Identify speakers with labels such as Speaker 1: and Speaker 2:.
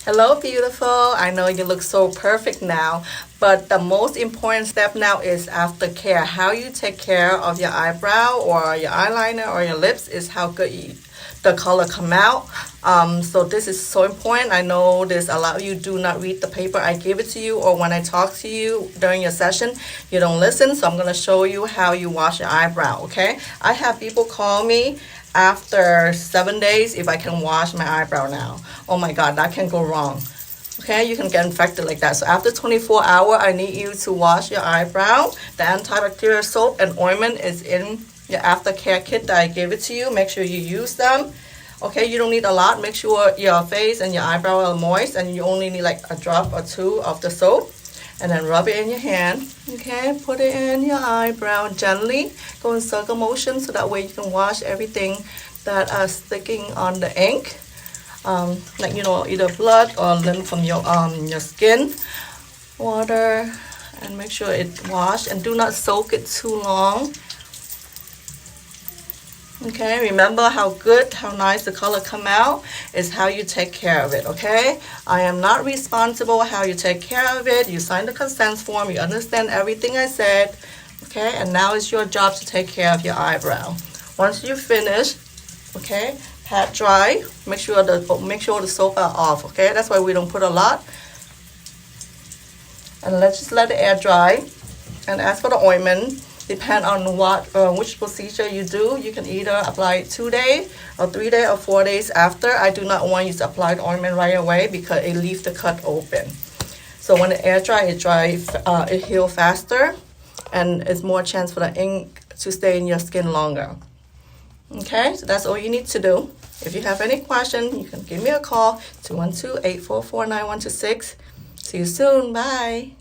Speaker 1: Hello, beautiful. I know you look so perfect now, but the most important step now is aftercare. How you take care of your eyebrow or your eyeliner or your lips is how good the color come out. So this is so important. I know there's a lot of you do not read the paper I give it to you, or when I talk to you during your session, you don't listen. So I'm going to show you how you wash your eyebrow, okay? I have people call me after 7 days if I can wash my eyebrow now. Oh my God, that can go wrong. Okay, you can get infected like that. So after 24 hours, I need you to wash your eyebrow. The antibacterial soap and ointment is in your aftercare kit that I gave it to you. Make sure you use them. Okay, you don't need a lot. Make sure your face and your eyebrow are moist, and you only need like a drop or two of the soap. And then rub it in your hand. Okay, put it in your eyebrow gently. Go in circle motion so that way you can wash everything that are sticking on the ink. Like, you know, either blood or lymph from your skin. Water, and make sure it washed, and do not soak it too long. Okay, remember how nice the color come out is how you take care of it, okay? I am not responsible how you take care of it. You sign the consent form, you understand everything I said, okay? And now it's your job to take care of your eyebrow. Once you finish, okay, pat dry, make sure the soap are off, okay? That's why we don't put a lot. And let's just let the air dry. And as for the ointment, depend on which procedure you do. You can either apply it 2 days or 3 days or 4 days after. I do not want you to apply the ointment right away because it leaves the cut open. So when the air dry, it heals faster, and it's more chance for the ink to stay in your skin longer. Okay, so that's all you need to do. If you have any question, you can give me a call, 212-844-9126. See you soon. Bye.